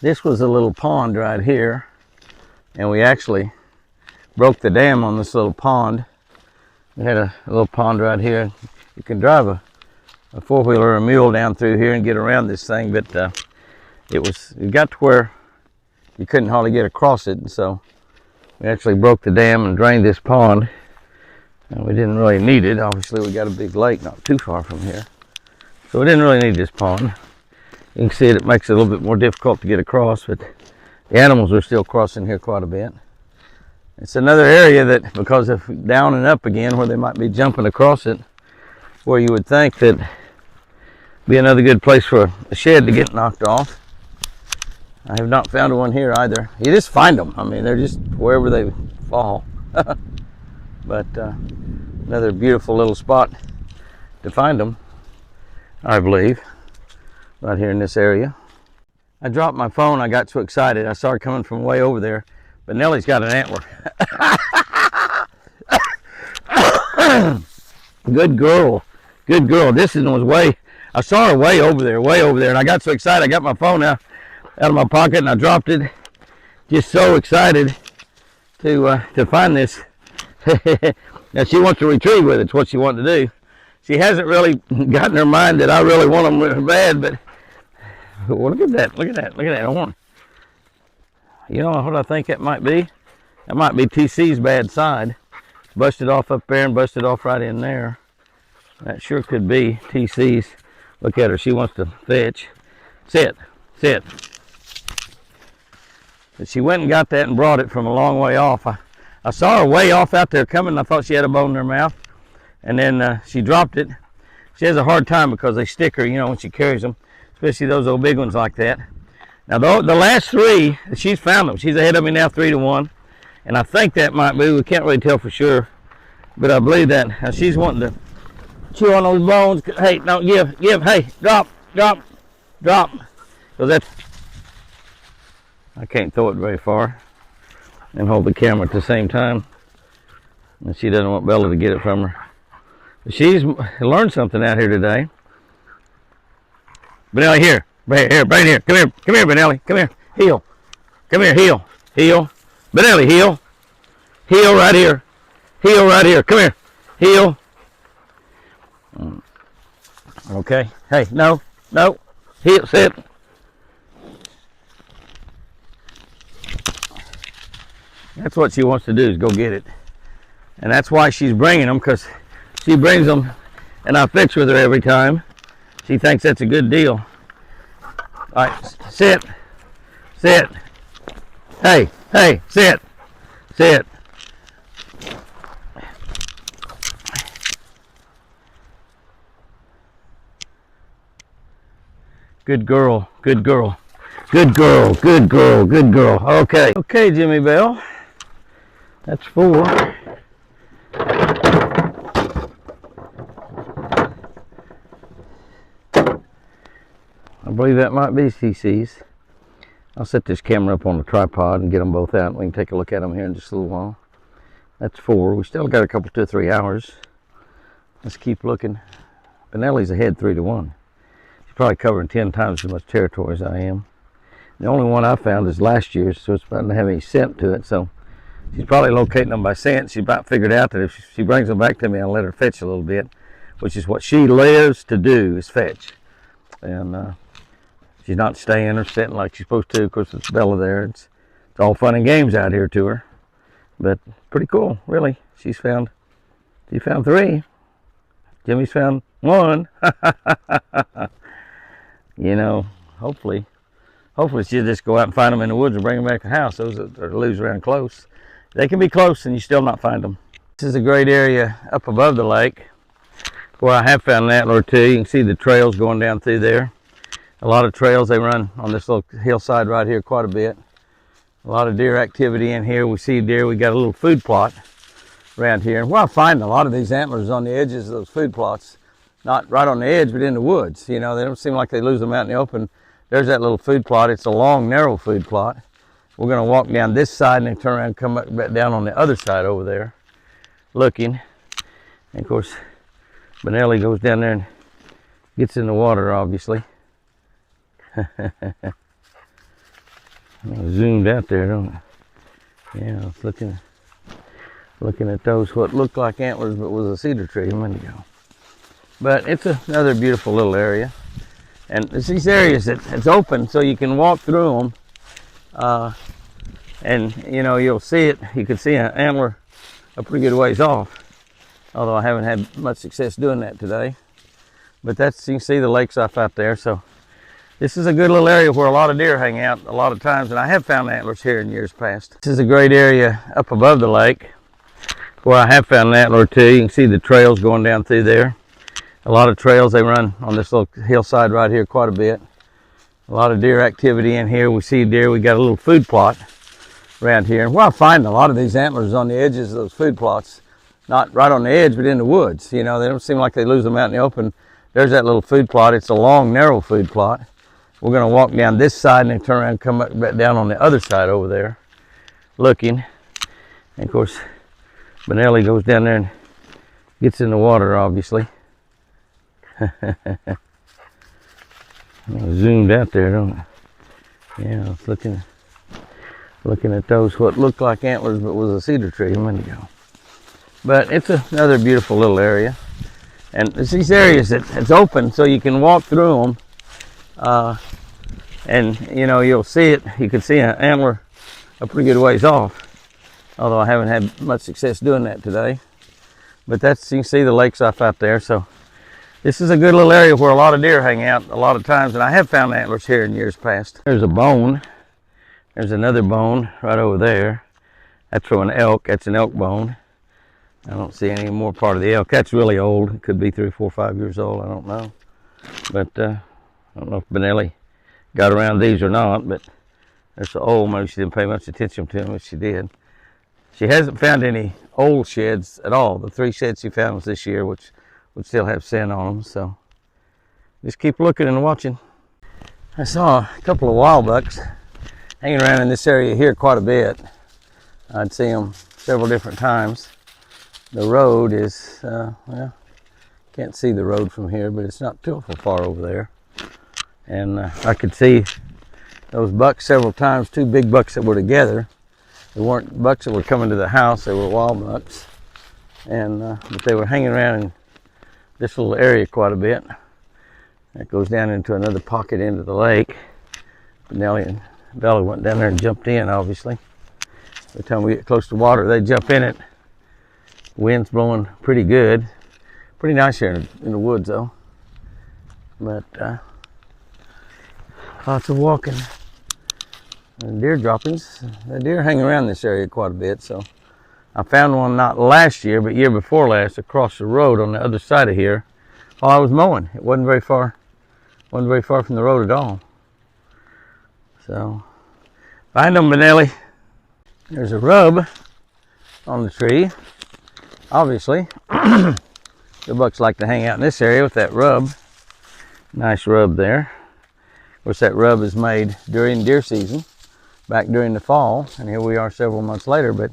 This was a little pond right here, and we actually broke the dam on this little pond. We had a little pond right here. You can drive a four-wheeler or a mule down through here and get around this thing, but it got to where you couldn't hardly get across it, and so we actually broke the dam and drained this pond. And we didn't really need it. Obviously, we got a big lake not too far from here, so we didn't really need this pond. You can see it makes it a little bit more difficult to get across, but the animals are still crossing here quite a bit. It's another area that, because of down and up again, where they might be jumping across it, where you would think that be another good place for a shed to get knocked off. I have not found one here either. You just find them. I mean, they're just wherever they fall. But another beautiful little spot to find them, I believe, right here in this area. I dropped my phone. I got so excited. I saw her coming from way over there. But Nellie's got an antler. Good girl. Good girl. This one was way, I saw her way over there. And I got so excited. I got my phone out of my pocket and I dropped it. Just so excited to find this. Now she wants to retrieve with it. It's what she wanted to do. She hasn't really gotten her mind that I really want them really bad, but well, look at that. Look at that horn. You know what I think that might be? That might be TC's bad side. Busted off up there and busted off right in there. That sure could be TC's. Look at her. She wants to fetch. Sit. But she went and got that and brought it from a long way off. I saw her way off out there coming. I thought she had a bone in her mouth. And then she dropped it. She has a hard time because they stick her, you know, when she carries them. Especially those old big ones like that. Now the last three, she's found them. She's ahead of me now 3-1. And I think that might be, we can't really tell for sure. But I believe that. Now she's wanting to chew on those bones. Hey, don't give, hey, drop. Because that's, I can't throw it very far and hold the camera at the same time. And she doesn't want Bella to get it from her. But she's learned something out here today. Benelli, here. Right here. Come here, Benelli. Come here. Heel. Come here, heel. Benelli, heel. Heel right here. Come here. Heel. Okay. Hey, no. Heel, sit. That's what she wants to do, is go get it. And that's why she's bringing them, because she brings them and I fix with her every time. She thinks that's a good deal. All right, sit. Hey, sit. Good girl. Okay, Jimmy Bell. That's 4. I believe that might be CC's. I'll set this camera up on the tripod and get them both out. We can take a look at them here in just a little while. That's 4. We still got a couple, 2 or 3 hours. Let's keep looking. Benelli's ahead 3-1. She's probably covering 10 times as much territory as I am. The only one I found is last year's, so it's not have any scent to it. So she's probably locating them by scent. She's about figured out that if she brings them back to me, I'll let her fetch a little bit, which is what she lives to do, is fetch. And she's not staying or sitting like she's supposed to. Of course, it's Bella there. It's all fun and games out here to her, but pretty cool, really. She found 3. Jimmy's found 1. You know, hopefully she'll just go out and find them in the woods and bring them back to the house. Those that lives around close, they can be close and you still not find them. This is a great area up above the lake where I have found an antler or 2. You can see the trails going down through there. A lot of trails, they run on this little hillside right here quite a bit. A lot of deer activity in here. We see deer. We got a little food plot around here. And where I find a lot of these antlers on the edges of those food plots, not right on the edge, but in the woods. You know, they don't seem like they lose them out in the open. There's that little food plot. It's a long, narrow food plot. We're going to walk down this side and then turn around and come back down on the other side over there looking. And of course, Benelli goes down there and gets in the water, obviously. Zoomed out there, don't it? Yeah, I was looking at those, what looked like antlers, but was a cedar tree a minute ago. But it's another beautiful little area. And it's these areas that it's open so you can walk through them. And you know, you'll see it, you can see an antler a pretty good ways off. Although I haven't had much success doing that today. But that's, you can see the lakes off out there. So this is a good little area where a lot of deer hang out a lot of times. And I have found antlers here in years past. This is a great area up above the lake where I have found an antler too. You can see the trails going down through there. A lot of trails, they run on this little hillside right here quite a bit. A lot of deer activity in here. We see deer, we got a little food plot around here. And where I find a lot of these antlers on the edges of those food plots, not right on the edge, but in the woods. You know, they don't seem like they lose them out in the open. There's that little food plot. It's a long, narrow food plot. We're going to walk down this side and then turn around and come back down on the other side over there, looking. And of course, Benelli goes down there and gets in the water, obviously. Zoomed out there, don't it? Yeah, I was looking at those, what looked like antlers, but was a cedar tree a minute ago. But it's another beautiful little area. And it's these areas that it's open so you can walk through them. And you know, you'll see it, you can see an antler a pretty good ways off. Although I haven't had much success doing that today. But that's, you can see the lakes off out there. So this is a good little area where a lot of deer hang out a lot of times. And I have found antlers here in years past. There's a bone. There's another bone right over there. That's from an elk. That's an elk bone. I don't see any more part of the elk. That's really old. It could be 3, 4, 5 years old. I don't know. But I don't know if Benelli got around these or not. But they're so old. Maybe she didn't pay much attention to them, if she did. She hasn't found any old sheds at all. The 3 sheds she found was this year, which would still have sand on them. So just keep looking and watching. I saw a couple of wild bucks hanging around in this area here quite a bit. I'd see them several different times. The road is, well, can't see the road from here, but it's not too far over there. And I could see those bucks several times, 2 big bucks that were together. They weren't bucks that were coming to the house, they were wild bucks. And but they were hanging around in this little area quite a bit. That goes down into another pocket into the lake. Benelli and Bella went down there and jumped in, obviously. By the time we get close to water, they jump in it. Wind's blowing pretty good. Pretty nice here in the woods, though. But lots of walking and deer droppings. The deer hang around this area quite a bit. So I found one not last year, but year before last, across the road on the other side of here while I was mowing. It wasn't very far from the road at all. So find them, Benelli. There's a rub on the tree. Obviously, the bucks like to hang out in this area with that rub. Nice rub there. Of course, that rub is made during deer season, back during the fall, and here we are several months later, but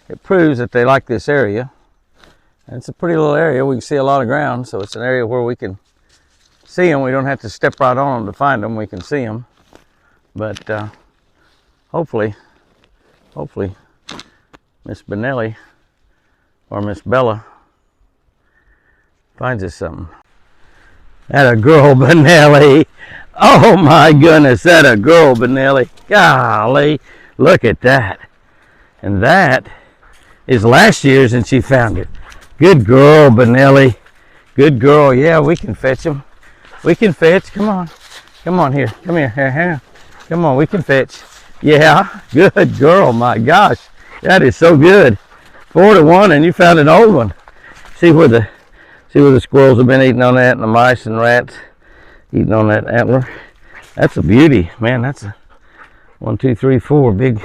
it proves that they like this area. And it's a pretty little area. We can see a lot of ground, so it's an area where we can see them. We don't have to step right on them to find them. We can see them. But hopefully, Miss Benelli or Miss Bella finds us something. That a girl, Benelli. Oh my goodness, that a girl, Benelli. Golly, look at that. And that is last year's and she found it. Good girl, Benelli. Good girl. Yeah, we can fetch them. We can fetch. Come on. Come on here. Come here. Here. Come on, we can fetch. Yeah, good girl. My gosh, that is so good. 4-1, and you found an old one. See where the squirrels have been eating on that, and the mice and rats eating on that antler. That's a beauty, man. That's a 1, 2, 3, 4 big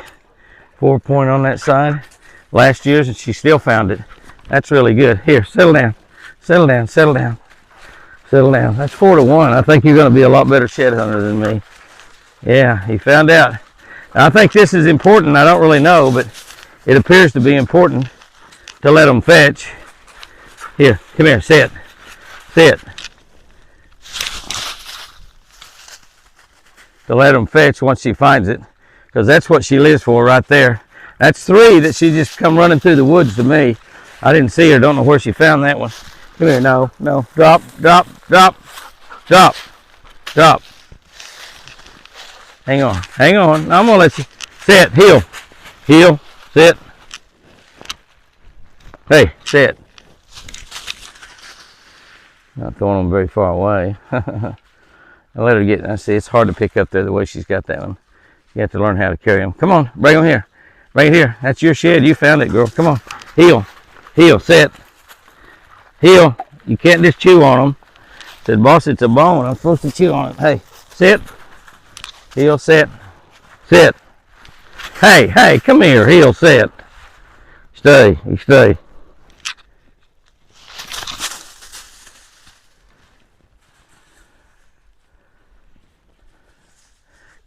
4-point on that side. Last year's, and she still found it. That's really good. Here, settle down, settle down, settle down, settle down. That's 4-1. I think you're going to be a lot better shed hunter than me. Yeah, he found out. I think this is important. I don't really know, but it appears to be important to let them fetch. Here, come here, sit. Sit. To let them fetch once she finds it. because that's what she lives for right there. That's 3 that she just come running through the woods to me. I didn't see her. Don't know where she found that one. Come here. No. Drop. Hang on. I'm going to let you sit. Heel. Sit. Hey, sit. Not throwing them very far away. I let her get, I see it's hard to pick up there the way she's got that one. You have to learn how to carry them. Come on, bring them here. Right here. That's your shed. You found it, girl. Come on. Heel. Sit. Heel. You can't just chew on them. Said, boss, it's a bone. I'm supposed to chew on it. Hey, sit. Heel, sit. Sit. Hey, come here. Heel, sit. Stay. You stay.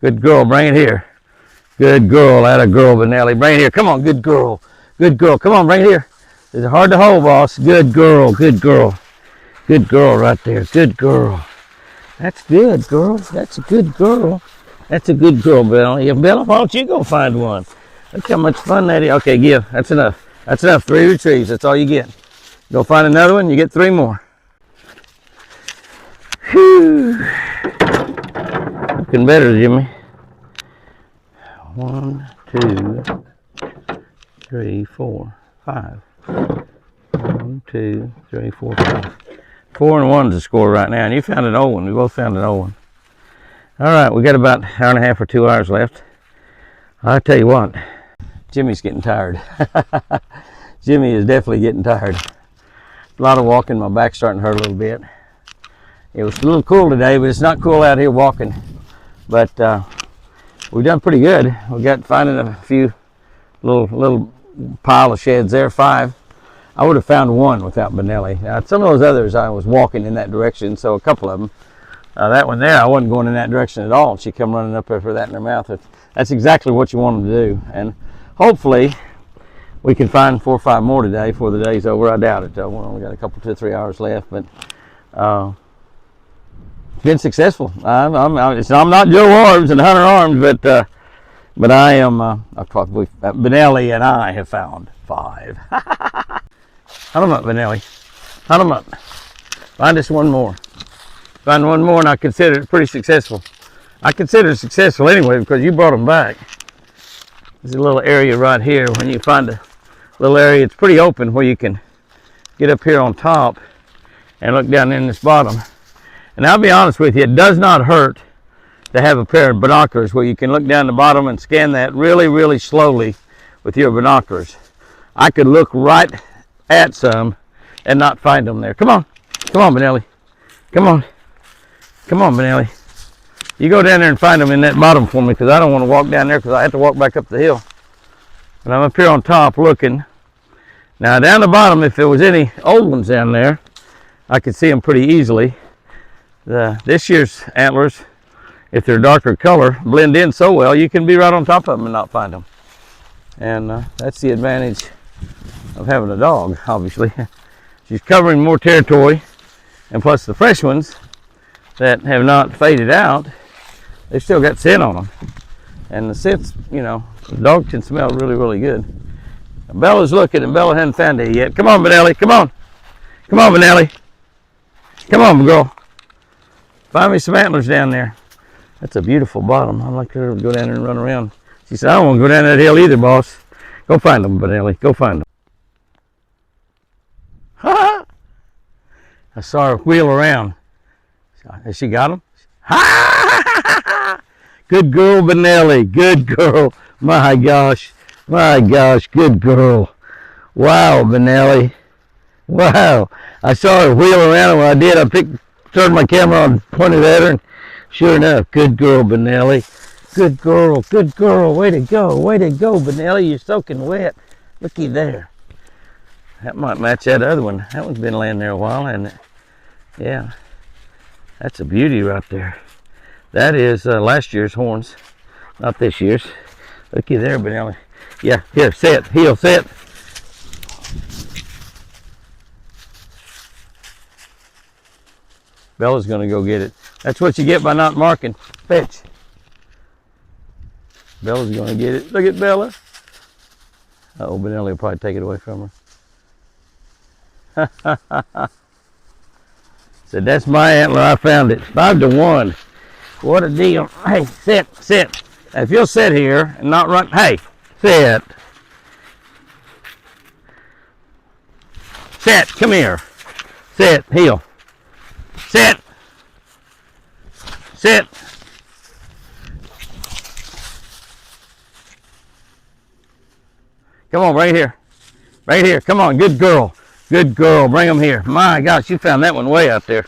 Good girl, bring it here. Good girl, atta girl, Benelli. Bring it here. Come on, good girl. Come on, bring it here. It's hard to hold, boss. Good girl. Good girl right there. Good girl. That's good, girl. That's a good girl. That's a good girl, Benelli. Bella, why don't you go find one? Look how much fun that is. Okay, give. That's enough. 3 retrieves. That's all you get. Go find another one. You get 3 more. Whew. Looking better, Jimmy. 1, 2, 3, 4, 5. 1, 2, 3, 4, 5. 4 and 1's the score right now, and you found an old one. We both found an old one. All right, we got about an hour and a half or 2 hours left. I'll tell you what, Jimmy's getting tired. Jimmy is definitely getting tired. A lot of walking. My back's starting to hurt a little bit. It was a little cool today, but it's not cool out here walking. But we've done pretty good. We got finding a few little pile of sheds there, 5. I would have found 1 without Benelli. Some of those others I was walking in that direction, so a couple of them. That one there, I wasn't going in that direction at all. She come running up there for that in her mouth. That's exactly what you want them to do. And hopefully we can find 4 or 5 more today before the day's over. I doubt it though. We only got a couple, 2 or 3 hours left, but been successful. I'm not Joe Arms and Hunter Arms, but I am. Benelli and I have found 5. Hunt them up, Benelli. Hunt them up. Find us 1 more. Find 1 more, and I consider it pretty successful. I consider it successful anyway because you brought them back. There's a little area right here. When you find a little area, it's pretty open where you can get up here on top and look down in this bottom. And I'll be honest with you, it does not hurt to have a pair of binoculars where you can look down the bottom and scan that really, really slowly with your binoculars. I could look right at some and not find them there. Come on, Benelli. Come on, Benelli. You go down there and find them in that bottom for me because I don't want to walk down there because I have to walk back up the hill. But I'm up here on top looking. Now down the bottom, if there was any old ones down there, I could see them pretty easily. This year's antlers, if they're darker color, blend in so well, you can be right on top of them and not find them. And that's the advantage of having a dog, obviously. She's covering more territory, and plus the fresh ones that have not faded out, they've still got scent on them. And the scent's, the dog can smell really, really good. Bella's looking, and Bella hasn't found it yet. Come on, Benelli, come on. Come on, Benelli. Come on, girl. Find me some antlers down there. That's a beautiful bottom. I'd like her to go down there and run around. She said, I don't want to go down that hill either, boss. Go find them, Benelli. Go find them. I saw her wheel around. Has she got them? Good girl, Benelli. Good girl. My gosh. Good girl. Wow, Benelli. Wow. I saw her wheel around, and when I did, I turned my camera on, pointed at her, and sure enough, good girl, Benelli. Good girl. Way to go, Benelli. You're soaking wet. Looky there. That might match that other one. That one's been laying there a while, hasn't it? Yeah. That's a beauty right there. That is last year's horns, not this year's. Looky there, Benelli. Yeah, here, sit, heel, sit. Bella's gonna go get it. That's what you get by not marking. Fetch. Bella's gonna get it. Look at Bella. Uh-oh, Benelli will probably take it away from her. Said, that's my antler, I found it. 5-1. What a deal. Hey, sit, sit. Now, if you'll sit here and not run, hey, sit. Sit, come here. Sit, heel. Sit. Sit. Come on, right here. Right here. Come on, good girl. Good girl. Bring them here. My gosh, you found that one way out there.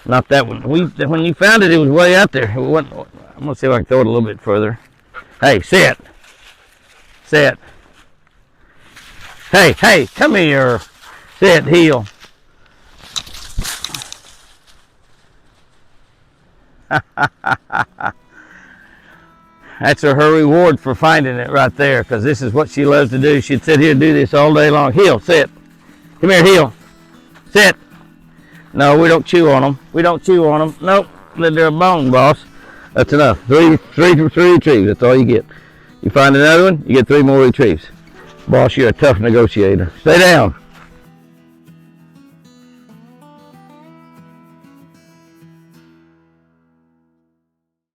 Not that one. When you found it, it was way out there. I'm going to see if I can throw it a little bit further. Hey, sit. Sit. Hey, hey, come here. Sit, heel. That's her reward for finding it right there, because this is what she loves to do. She'd sit here and do this all day long. Heel, sit. Come here, heel. Sit. No, we don't chew on them. We don't chew on them. Nope. They're a bone, boss. That's enough. Three retrieves. That's all you get. You find another one, you get 3 more retrieves. Boss, you're a tough negotiator. Stay down.